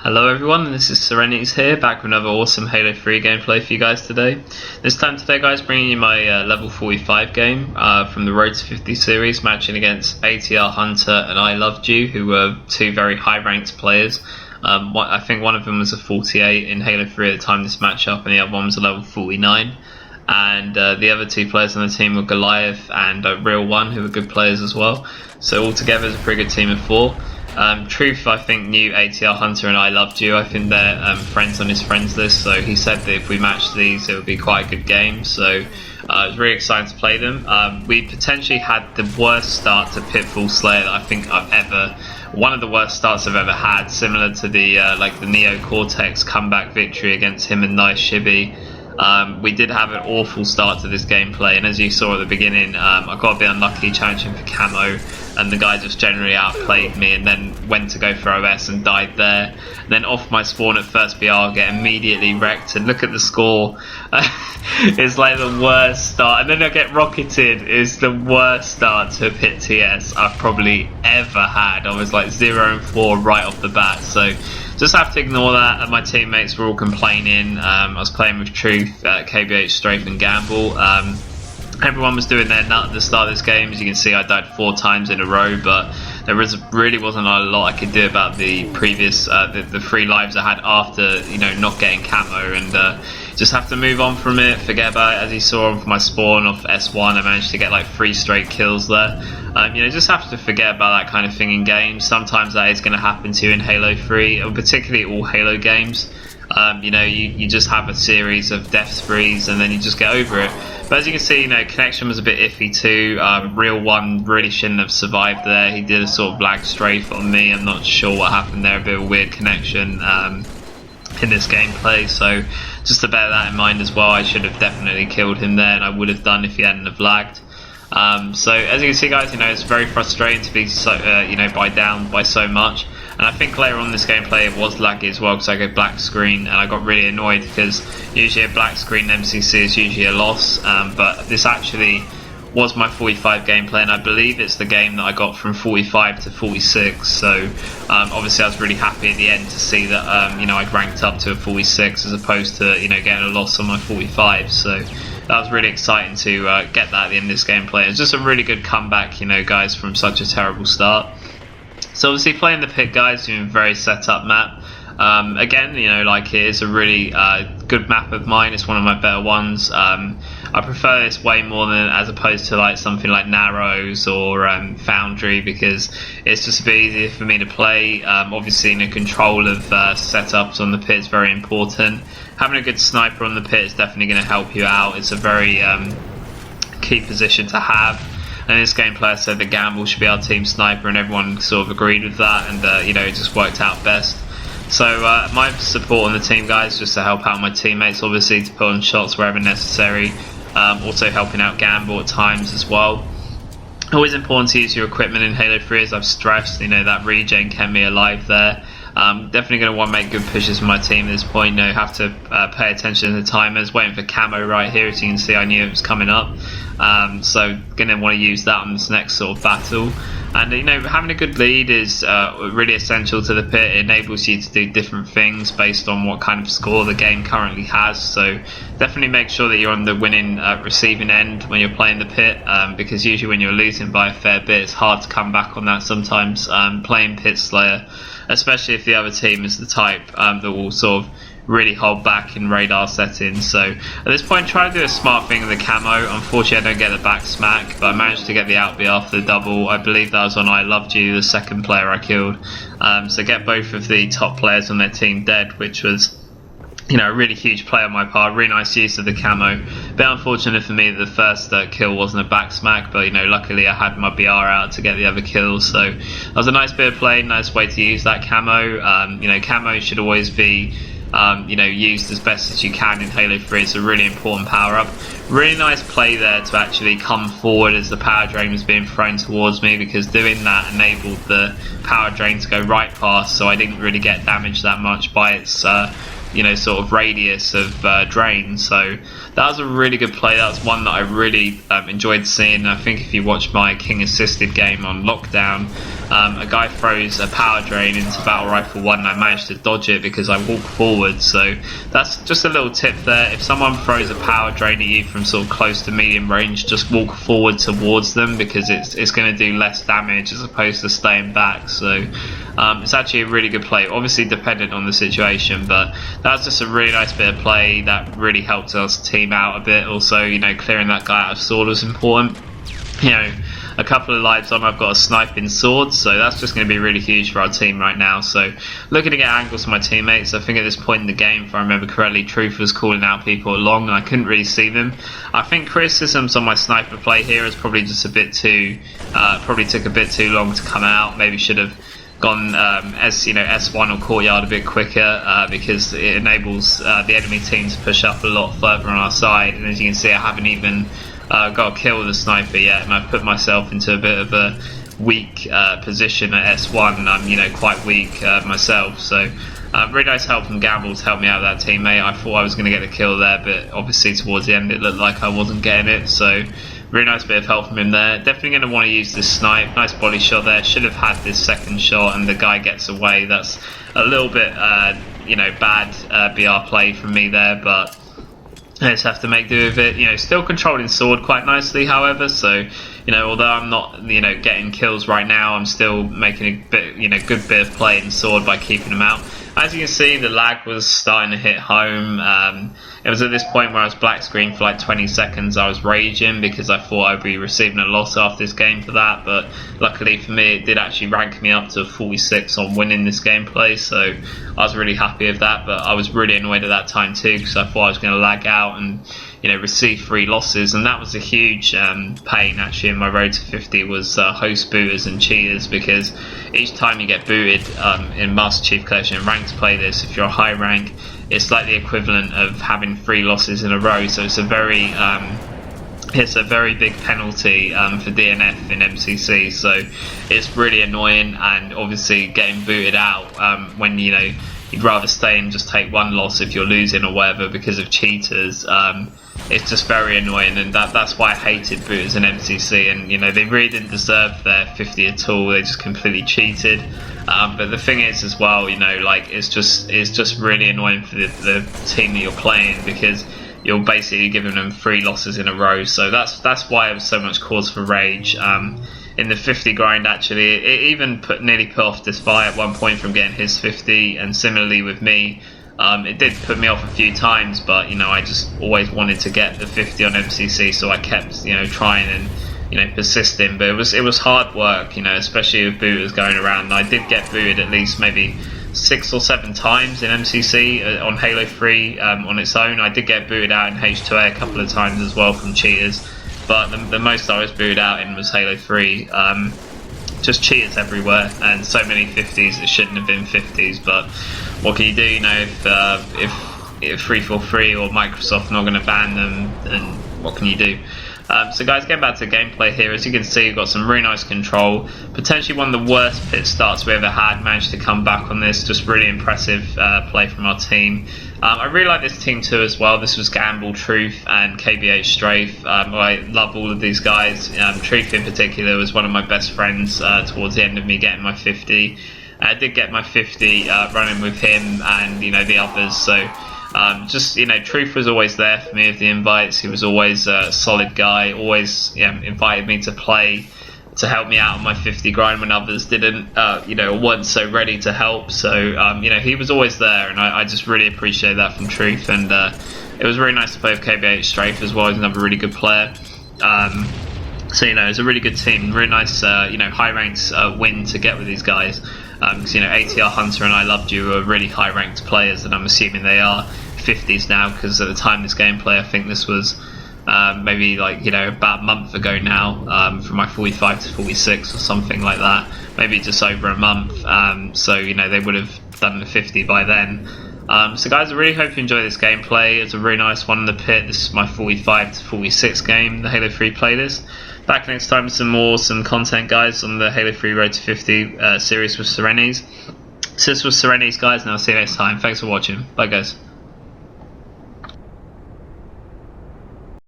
Hello everyone, this is G0LIATH here, back with another awesome Halo 3 gameplay for you guys today. This time today guys, bringing you my level 45 game from the Road to 50 series, matching against ATR Hunter and I Loved You, who were two very high ranked players. I think one of them was a 48 in Halo 3 at the time of this matchup, and the other one was a level 49. And the other two players on the team were GOLIATH and Real0neee, who were good players as well. So altogether it's a pretty good team of 4. Txuth, I think, knew ATR Hunter and I Loved You. I think they're friends on his friends list, so he said that if we matched these it would be quite a good game, so I was really excited to play them. We potentially had the worst start to Pitfall Slayer that I think one of the worst starts I've ever had, similar to the the Neo Cortex comeback victory against him and Nice Shibby. We did have an awful start to this gameplay, and as you saw at the beginning, I got a bit unlucky challenging for camo, and the guy just generally outplayed me and then went to go for OS and died there. And then off my spawn at first BR, get immediately wrecked, and look at the score. It's like the worst start, and then I get rocketed. It's the worst start to a Pit TS I've probably ever had. I was like 0-4 right off the bat, so just have to ignore that. And my teammates were all complaining. I was playing with Txuth, KBH Strafe and Gamble. Everyone was doing their nut at the start of this game. As you can see, I died 4 times in a row, but there really wasn't a lot I could do about the previous the 3 lives I had after not getting camo, and just have to move on from it, forget about it. As you saw off my spawn off S1, I managed to get like 3 straight kills there. Just have to forget about that kind of thing in games. Sometimes that is going to happen to you in Halo 3, or particularly all Halo games. You just have a series of death sprees and then you just get over it. But as you can see, connection was a bit iffy too. Real1 really shouldn't have survived there. He did a sort of lag strafe on me. I'm not sure what happened there, a bit of a weird connection in this gameplay, so just to bear that in mind as well. I should have definitely killed him there, and I would have done if he hadn't have lagged. So as you can see guys, it's very frustrating to be so down by so much. And I think later on in this gameplay it was laggy as well, because I go black screen and I got really annoyed, because usually a black screen MCC is usually a loss, but this actually was my 45 gameplay, and I believe it's the game that I got from 45 to 46, so obviously I was really happy at the end to see that I'd ranked up to a 46 as opposed to getting a loss on my 45, so that was really exciting to get that at the end of this gameplay. It's just a really good comeback, guys, from such a terrible start. So obviously playing the pit, guys, doing a very set up map. Again, it is a really good map of mine. It's one of my better ones. I prefer this way more than as opposed to something like Narrows or Foundry, because it's just a bit easier for me to play. Obviously, control of setups on the pit is very important. Having a good sniper on the pit is definitely going to help you out. It's a very key position to have. And in this gameplay, I said the Gamble should be our team sniper, and everyone sort of agreed with that, and it just worked out best. So my support on the team, guys, just to help out my teammates, obviously to put on shots wherever necessary. Also helping out Gamble at times as well. Always important to use your equipment in Halo 3, as I've stressed. That regen kept me alive there. Definitely going to want to make good pushes for my team at this point. Have to pay attention to the timers. Waiting for camo right here, as you can see. I knew it was coming up, so going to want to use that on this next sort of battle. And having a good lead is really essential to the pit. It enables you to do different things based on what kind of score the game currently has. So definitely make sure that you're on the winning receiving end when you're playing the pit, because usually when you're losing by a fair bit, it's hard to come back on that sometimes. Playing Pit Slayer, especially if the other team is the type that will sort of really hold back in radar settings. So at this point, try to do a smart thing with the camo. Unfortunately, I don't get the back smack, but I managed to get the outbeat after the double. I believe that was on I Loved You, the second player I killed. So get both of the top players on their team dead, which was a really huge play on my part. Really nice use of the camo. Bit unfortunate for me that the first kill wasn't a back smack, but luckily I had my BR out to get the other kills, so that was a nice bit of play, nice way to use that camo. Camo should always be used as best as you can in Halo 3. It's a really important power up. Really nice play there to actually come forward as the power drain was being thrown towards me, because doing that enabled the power drain to go right past, so I didn't really get damaged that much by its sort of radius of drain. So that was a really good play. That was one that I really enjoyed seeing. I think if you watch my King assisted game on Lockdown, a guy throws a power drain into battle rifle 1 and I managed to dodge it because I walk forward. So that's just a little tip there. If someone throws a power drain at you from sort of close to medium range, just walk forward towards them because it's going to do less damage as opposed to staying back. So it's actually a really good play, obviously dependent on the situation, but that's just a really nice bit of play that really helped us team out a bit. Also, you know, clearing that guy out of sword was important. You know, a couple of lives on, I've got a sniping sword, so that's just going to be really huge for our team right now. So looking to get angles for my teammates. I think at this point in the game, if I remember correctly, Txuth was calling out people along and I couldn't really see them. I think criticisms on my sniper play here is probably just a bit too, probably took a bit too long to come out. Maybe should have gone S1 or courtyard a bit quicker because it enables the enemy team to push up a lot further on our side. And as you can see, I haven't even got a kill with a sniper yet, and I've put myself into a bit of a weak position at S1, and I'm, you know, quite weak myself. So really nice help from Gamble to help me out with that teammate. I thought I was going to get the kill there, but obviously towards the end it looked like I wasn't getting it. So really nice bit of help from him there. Definitely going to want to use this snipe. Nice body shot there. Should have had this second shot and the guy gets away. That's a little bit you know, bad BR play from me there, but I just have to make do with it. You know, still controlling sword quite nicely, however. So, you know, although I'm not, you know, getting kills right now, I'm still making a bit, you know, good bit of play in sword by keeping them out. As you can see, the lag was starting to hit home. It was at this point where I was black screen for like 20 seconds. I was raging because I thought I'd be receiving a loss after this game for that. But luckily for me, it did actually rank me up to 46 on winning this gameplay. So I was really happy with that. But I was really annoyed at that time too because I thought I was going to lag out and, you know, receive 3 losses. And that was a huge pain actually in my road to 50 was host booters and cheaters, because each time you get booted in Master Chief Collection and ranked play this, if you're a high rank, it's like the equivalent of having 3 losses in a row. So it's a very big penalty for DNF in MCC. So it's really annoying, and obviously getting booted out when, you know, you'd rather stay and just take 1 loss if you're losing or whatever because of cheaters. It's just very annoying, and that's why I hated booters in MCC. And, you know, they really didn't deserve their 50 at all. They just completely cheated. But the thing is as well, you know, like it's just really annoying for the team that you're playing, because you're basically giving them 3 losses in a row. So that's why it was so much cause for rage. In the 50 grind, actually, it even nearly put off this fight at one point from getting his 50, and similarly with me, it did put me off a few times, but, you know, I just always wanted to get the 50 on MCC, so I kept, you know, trying and, you know, persisting. But it was hard work, you know, especially with booters going around. And I did get booted at least maybe 6 or 7 times in MCC on Halo 3 on its own. I did get booted out in H2A a couple of times as well from cheaters, but the most I was booted out in was Halo 3. Just cheaters everywhere, and so many 50s that shouldn't have been 50s. But what can you do? You know, if 343 or Microsoft are not going to ban them, then what can you do? So guys, getting back to the gameplay here, as you can see, we've got some really nice control. Potentially one of the worst pit starts we ever had. Managed to come back on this. Just really impressive play from our team. I really like this team too as well. This was Gamble, Txuth and KBH Strafe. I love all of these guys. Txuth in particular was one of my best friends towards the end of me getting my 50. I did get my 50 running with him and, you know, the others. So just, you know, Txuth was always there for me with the invites. He was always a solid guy, always, you know, invited me to play, to help me out on my 50 grind when others didn't, you know, weren't so ready to help. So, you know, he was always there, and I just really appreciate that from Txuth. And it was really nice to play with KBH Strafe as well. He's another really good player. So, you know, it's a really good team. Really nice, you know, high ranks win to get with these guys. Because, you know, ATR Hunter and I Loved You are really high ranked players, and I'm assuming they are 50s now, because at the time of this gameplay, I think this was maybe like, you know, about a month ago now, from my 45 to 46 or something like that, maybe just over a month. So, you know, they would have done the 50 by then. So guys, I really hope you enjoy this gameplay. It's a really nice one in the pit. This is my 45 to 46 game, the Halo 3 playlist. Back next time with some content, guys, on the Halo 3 Road to 50 series with GOLIATH. So this was GOLIATH, guys, and I'll see you next time. Thanks for watching. Bye, guys.